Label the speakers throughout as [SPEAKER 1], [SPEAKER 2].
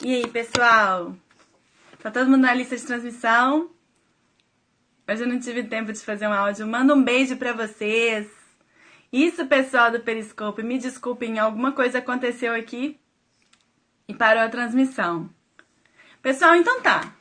[SPEAKER 1] E aí, pessoal? Tá todo mundo na lista de transmissão? Hoje eu não tive tempo de fazer um áudio. Manda um beijo pra vocês. Isso, pessoal do Periscope. Me desculpem, alguma coisa aconteceu aqui e parou a transmissão. Pessoal, então tá.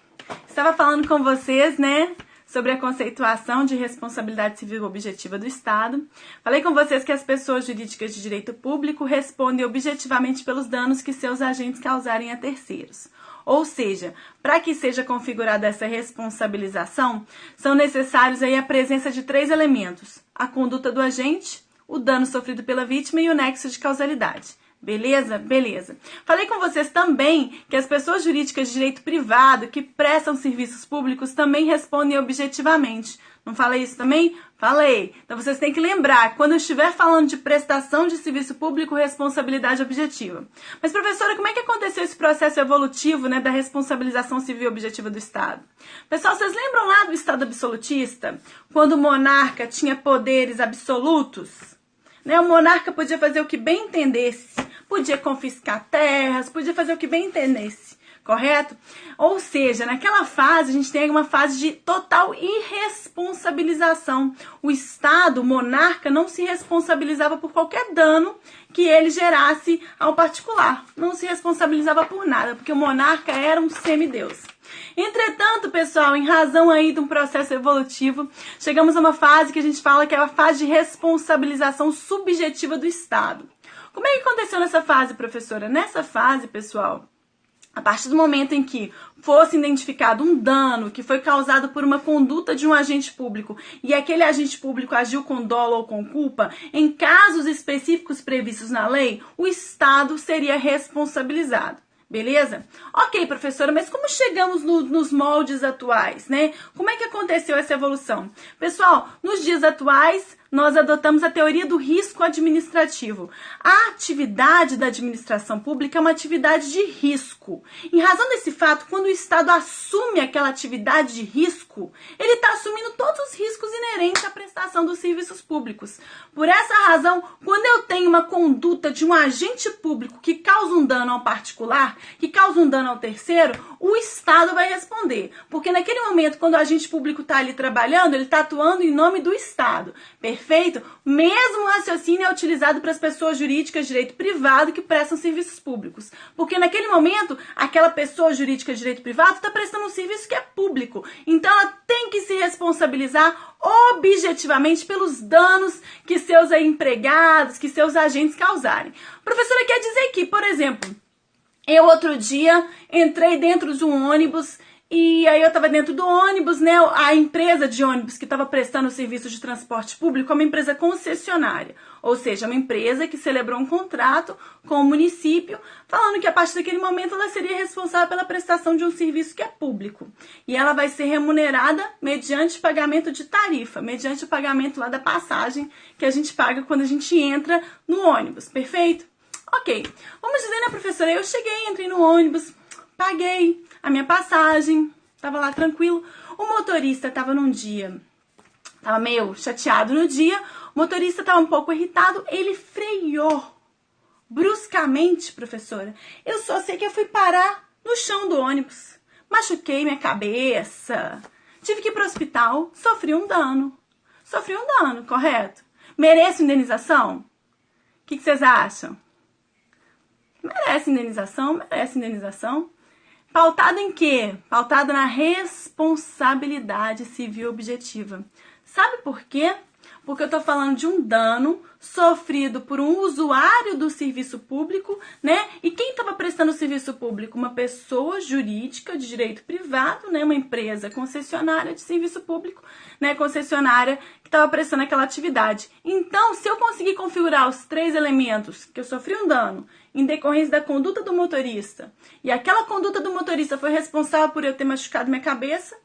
[SPEAKER 1] Estava falando com vocês, né, sobre a conceituação de responsabilidade civil objetiva do Estado. Falei com vocês que as pessoas jurídicas de direito público respondem objetivamente pelos danos que seus agentes causarem a terceiros. Ou seja, para que seja configurada essa responsabilização, são necessários aí a presença de 3 elementos: a conduta do agente, o dano sofrido pela vítima e o nexo de causalidade. Beleza? Beleza. Falei com vocês também que as pessoas jurídicas de direito privado que prestam serviços públicos também respondem objetivamente. Não falei isso também? Falei. Então vocês têm que lembrar, quando eu estiver falando de prestação de serviço público, responsabilidade objetiva. Mas, professora, como é que aconteceu esse processo evolutivo, né, da responsabilização civil objetiva do Estado? Pessoal, vocês lembram lá do Estado absolutista? Quando o monarca tinha poderes absolutos? Né, o monarca podia fazer o que bem entendesse, podia confiscar terras, podia fazer o que bem entendesse, correto? Ou seja, naquela fase, a gente tem uma fase de total irresponsabilização. O Estado, o monarca, não se responsabilizava por qualquer dano que ele gerasse ao particular. Não se responsabilizava por nada, porque o monarca era um semideus. Entretanto, pessoal, em razão aí de um processo evolutivo, chegamos a uma fase que a gente fala que é a fase de responsabilização subjetiva do Estado. Como é que aconteceu nessa fase, professora? Nessa fase, pessoal, a partir do momento em que fosse identificado um dano que foi causado por uma conduta de um agente público e aquele agente público agiu com dolo ou com culpa, em casos específicos previstos na lei, o Estado seria responsabilizado. Beleza? Ok, professora, mas como chegamos nos moldes atuais, né? Como é que aconteceu essa evolução? Pessoal, nos dias atuais, nós adotamos a teoria do risco administrativo. A atividade da administração pública é uma atividade de risco. Em razão desse fato, quando o Estado assume aquela atividade de risco, ele está assumindo todos os riscos inerentes à prestação dos serviços públicos. Por essa razão, quando eu tenho uma conduta de um agente público que causa um dano ao particular, que causa um dano ao terceiro, o Estado vai responder. Porque naquele momento, quando o agente público está ali trabalhando, ele está atuando em nome do Estado. Perfeito? Mesmo raciocínio é utilizado para as pessoas jurídicas de direito privado que prestam serviços públicos. Porque naquele momento, aquela pessoa jurídica de direito privado está prestando um serviço que é público. Então, ela tem que se responsabilizar objetivamente pelos danos que seus empregados, que seus agentes causarem. Professora, quer dizer que, por exemplo, eu outro dia entrei dentro de um ônibus e aí eu estava dentro do ônibus, né? A empresa de ônibus que estava prestando o serviço de transporte público é uma empresa concessionária. Ou seja, uma empresa que celebrou um contrato com o município, falando que a partir daquele momento ela seria responsável pela prestação de um serviço que é público. E ela vai ser remunerada mediante pagamento de tarifa, mediante o pagamento lá da passagem que a gente paga quando a gente entra no ônibus. Perfeito? Ok. Vamos dizer, né, professora? Eu cheguei, entrei no ônibus, paguei a minha passagem, tava lá tranquilo. O motorista tava num dia, tava meio chateado no dia, o motorista tava um pouco irritado, ele freou bruscamente, professora. Eu só sei que eu fui parar no chão do ônibus, machuquei minha cabeça, tive que ir pro hospital, sofri um dano, correto? Mereço indenização? O que vocês acham? Merece indenização, merece indenização. Pautado em quê? Pautado na responsabilidade civil objetiva. Sabe por quê? Porque eu estou falando de um dano sofrido por um usuário do serviço público, né? E quem estava prestando o serviço público? Uma pessoa jurídica de direito privado, né? Uma empresa concessionária de serviço público, né? Concessionária que estava prestando aquela atividade. Então, se eu conseguir configurar os 3 elementos, que eu sofri um dano em decorrência da conduta do motorista, e aquela conduta do motorista foi responsável por eu ter machucado minha cabeça,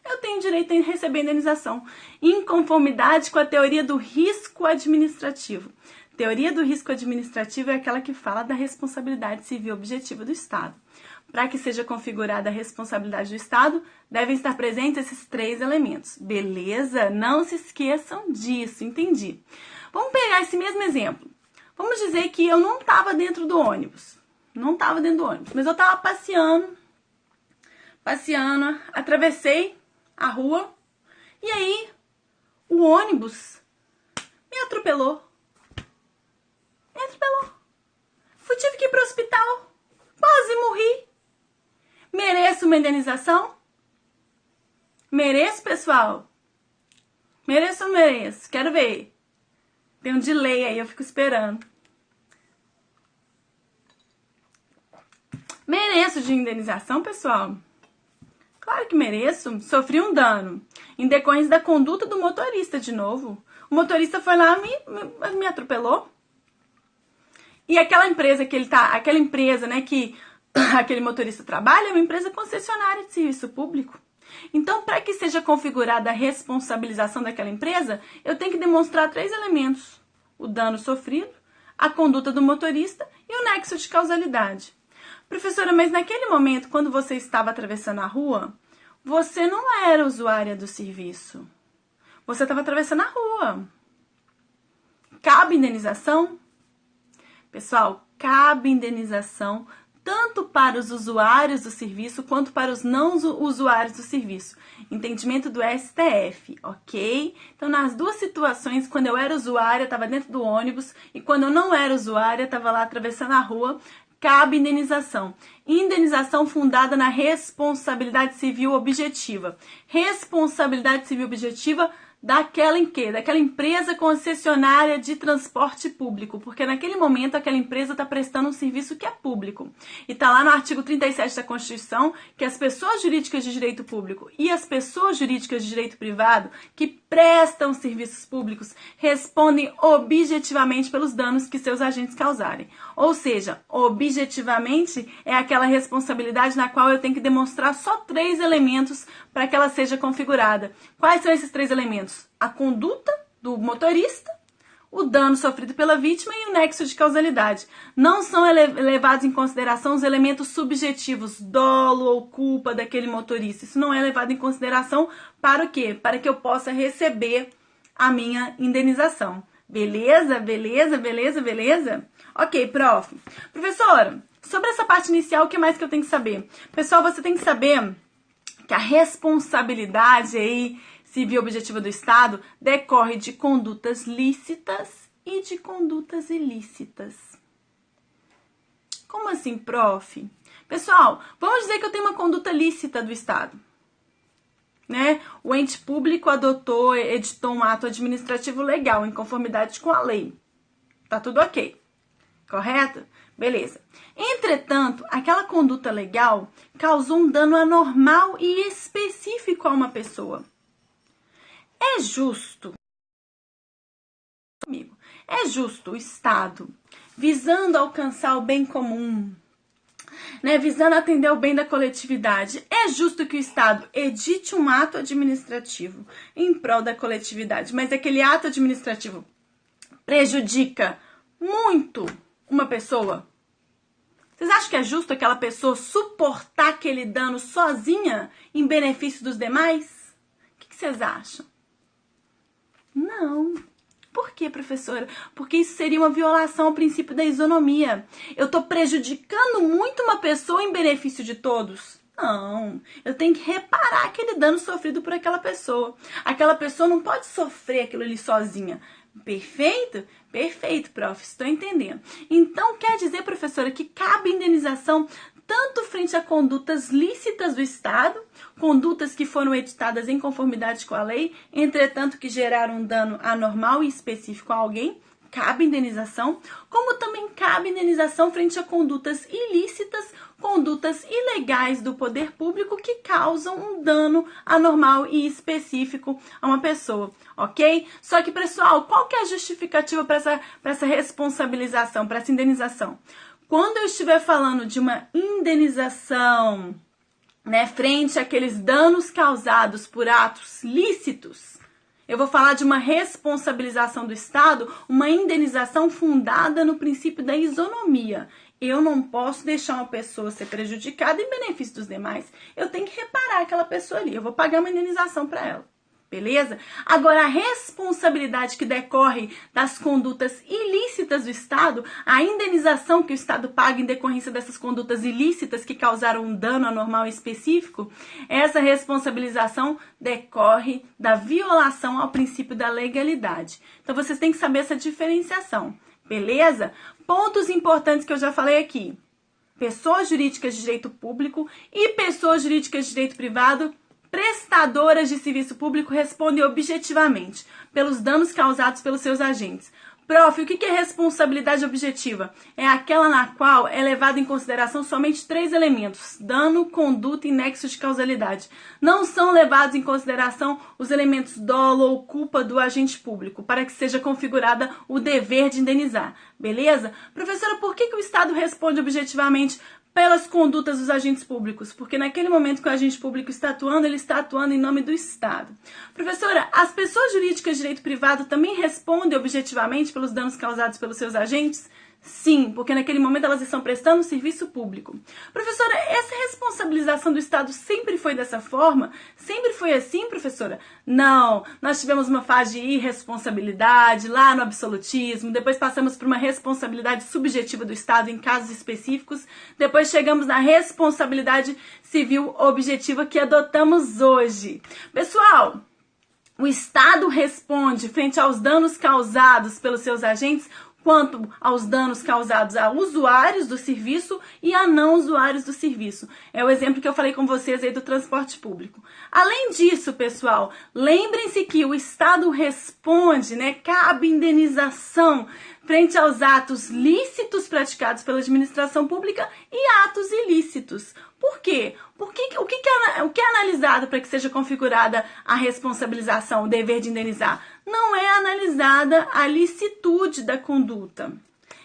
[SPEAKER 1] eu tenho direito a receber indenização, em conformidade com a teoria do risco administrativo. Teoria do risco administrativo é aquela que fala da responsabilidade civil objetiva do Estado. Para que seja configurada a responsabilidade do Estado, devem estar presentes esses 3 elementos. Beleza? Não se esqueçam disso, entendi. Vamos pegar esse mesmo exemplo. Vamos dizer que eu não estava dentro do ônibus, Não tava dentro do ônibus, mas eu tava passeando, atravessei a rua e aí o ônibus me atropelou. Tive que ir pro hospital. Quase morri. Mereço uma indenização? Mereço, pessoal? Mereço ou não mereço? Quero ver. Tem um delay aí, eu fico esperando. Mereço de indenização, pessoal? Claro que mereço. Sofri um dano em decorrência da conduta do motorista de novo. O motorista foi lá e me atropelou. E aquela empresa que ele tá, aquela empresa, né, que aquele motorista trabalha, é uma empresa concessionária de serviço público. Então, para que seja configurada a responsabilização daquela empresa, eu tenho que demonstrar 3 elementos: o dano sofrido, a conduta do motorista e o nexo de causalidade. Professora, mas naquele momento, quando você estava atravessando a rua, você não era usuária do serviço. Você estava atravessando a rua. Cabe indenização? Pessoal, cabe indenização tanto para os usuários do serviço quanto para os não usuários do serviço. Entendimento do STF, ok? Então, nas duas situações, quando eu era usuária, eu estava dentro do ônibus, e quando eu não era usuária, eu estava lá atravessando a rua, cabe indenização. Indenização fundada na responsabilidade civil objetiva. Responsabilidade civil objetiva daquela empresa concessionária de transporte público, porque naquele momento aquela empresa está prestando um serviço que é público. E está lá no artigo 37 da Constituição que as pessoas jurídicas de direito público e as pessoas jurídicas de direito privado que prestam serviços públicos respondem objetivamente pelos danos que seus agentes causarem. Ou seja, objetivamente é aquela responsabilidade na qual eu tenho que demonstrar só 3 elementos para que ela seja configurada. Quais são esses 3 elementos? A conduta do motorista, o dano sofrido pela vítima e o nexo de causalidade. Não são levados em consideração os elementos subjetivos, dolo ou culpa daquele motorista. Isso não é levado em consideração para o quê? Para que eu possa receber a minha indenização. Beleza? Ok, prof. Professora, sobre essa parte inicial, o que mais que eu tenho que saber? Pessoal, você tem que saber que a responsabilidade aí civil objetiva do Estado decorre de condutas lícitas e de condutas ilícitas. Como assim, prof? Pessoal, vamos dizer que eu tenho uma conduta lícita do Estado, né? O ente público editou um ato administrativo legal em conformidade com a lei. Tá tudo ok, correto? Beleza. Entretanto, aquela conduta legal causou um dano anormal e específico a uma pessoa. É justo o Estado, visando alcançar o bem comum, né, visando atender o bem da coletividade, é justo que o Estado edite um ato administrativo em prol da coletividade, mas aquele ato administrativo prejudica muito uma pessoa? Vocês acham que é justo aquela pessoa suportar aquele dano sozinha em benefício dos demais? O que vocês acham? Não. Por quê, professora? Porque isso seria uma violação ao princípio da isonomia. Eu estou prejudicando muito uma pessoa em benefício de todos? Não. Eu tenho que reparar aquele dano sofrido por aquela pessoa. Aquela pessoa não pode sofrer aquilo ali sozinha. Perfeito? Perfeito, prof. Estou entendendo. Então, quer dizer, professora, que cabe indenização tanto frente a condutas lícitas do Estado, condutas que foram editadas em conformidade com a lei, entretanto que geraram um dano anormal e específico a alguém, cabe indenização, como também cabe indenização frente a condutas ilícitas, condutas ilegais do poder público que causam um dano anormal e específico a uma pessoa, ok? Só que, pessoal, qual que é a justificativa para essa responsabilização, para essa indenização? Quando eu estiver falando de uma indenização, né, frente àqueles danos causados por atos lícitos, eu vou falar de uma responsabilização do Estado, uma indenização fundada no princípio da isonomia. Eu não posso deixar uma pessoa ser prejudicada em benefício dos demais. Eu tenho que reparar aquela pessoa ali. Eu vou pagar uma indenização para ela. beleza? Agora, a responsabilidade que decorre das condutas ilícitas do Estado, a indenização que o Estado paga em decorrência dessas condutas ilícitas que causaram um dano anormal específico, essa responsabilização decorre da violação ao princípio da legalidade. Então, vocês têm que saber essa diferenciação, beleza? Pontos importantes que eu já falei aqui. Pessoas jurídicas de direito público e pessoas jurídicas de direito privado prestadoras de serviço público respondem objetivamente pelos danos causados pelos seus agentes. Prof, o que é responsabilidade objetiva? É aquela na qual é levado em consideração somente 3 elementos: dano, conduta e nexo de causalidade. Não são levados em consideração os elementos dolo ou culpa do agente público, para que seja configurada o dever de indenizar. Beleza? Professora, por que o Estado responde objetivamente pelas condutas dos agentes públicos? Porque naquele momento que o agente público está atuando, ele está atuando em nome do Estado. Professora, as pessoas jurídicas de direito privado também respondem objetivamente pelos danos causados pelos seus agentes? Sim, porque naquele momento elas estão prestando serviço público. Professora, essa responsabilização do Estado sempre foi dessa forma? Sempre foi assim, professora? Não, nós tivemos uma fase de irresponsabilidade, lá no absolutismo, depois passamos por uma responsabilidade subjetiva do Estado em casos específicos, depois chegamos na responsabilidade civil objetiva que adotamos hoje. Pessoal, o Estado responde frente aos danos causados pelos seus agentes quanto aos danos causados a usuários do serviço e a não usuários do serviço. É o exemplo que eu falei com vocês aí do transporte público. Além disso, pessoal, lembrem-se que o Estado responde, cabe indenização frente aos atos lícitos praticados pela administração pública e atos ilícitos. Por quê? O que é analisado para que seja configurada a responsabilização, o dever de indenizar? Não é analisada a licitude da conduta.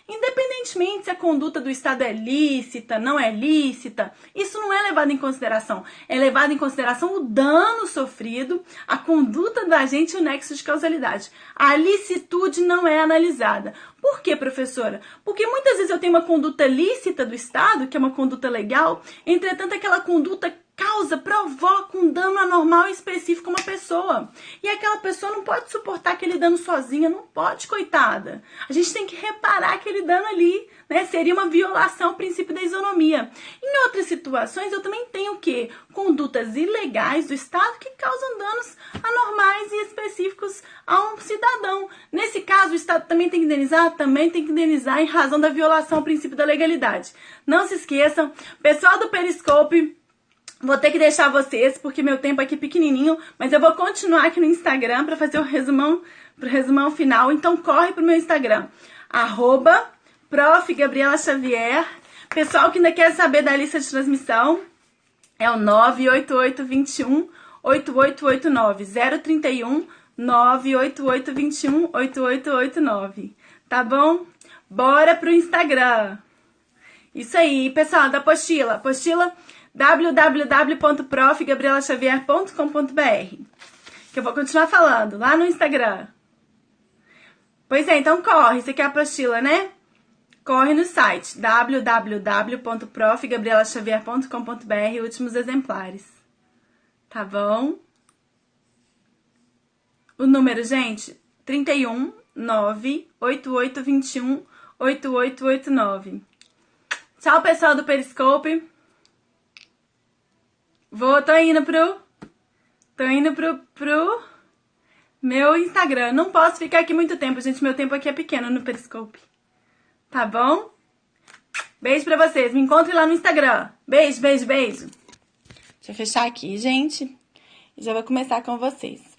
[SPEAKER 1] Independentemente se a conduta do Estado é lícita, não é lícita, isso não é levado em consideração. É levado em consideração o dano sofrido, a conduta do agente e o nexo de causalidade. A licitude não é analisada. Por quê, professora? Porque muitas vezes eu tenho uma conduta lícita do Estado, que é uma conduta legal, entretanto aquela conduta provoca um dano anormal e específico a uma pessoa. E aquela pessoa não pode suportar aquele dano sozinha, não pode, coitada. A gente tem que reparar aquele dano ali, Seria uma violação ao princípio da isonomia. Em outras situações, eu também tenho o quê? Condutas ilegais do Estado que causam danos anormais e específicos a um cidadão. Nesse caso, o Estado também tem que indenizar? Também tem que indenizar em razão da violação ao princípio da legalidade. Não se esqueçam, pessoal do Periscope, vou ter que deixar vocês, porque meu tempo aqui é pequenininho, mas eu vou continuar aqui no Instagram para fazer o resumão final. Então, corre pro meu Instagram, @Prof. Gabriela Xavier. Pessoal que ainda quer saber da lista de transmissão, é o 98821-8889, 031 98821-8889. Tá bom? Bora pro Instagram. Isso aí, pessoal, da apostila www.profgabrielaxavier.com.br, que eu vou continuar falando lá no Instagram. Pois é, então corre, você quer a apostila, né? Corre no site www.profgabrielaxavier.com.br, últimos exemplares. Tá bom? O número, gente, 31 98821-8889. Tchau, pessoal do Periscope. Tô indo pro meu Instagram. Não posso ficar aqui muito tempo, gente. Meu tempo aqui é pequeno no Periscope. Tá bom? Beijo pra vocês. Me encontrem lá no Instagram. Beijo, beijo, beijo. Deixa eu fechar aqui, gente. E já vou começar com vocês.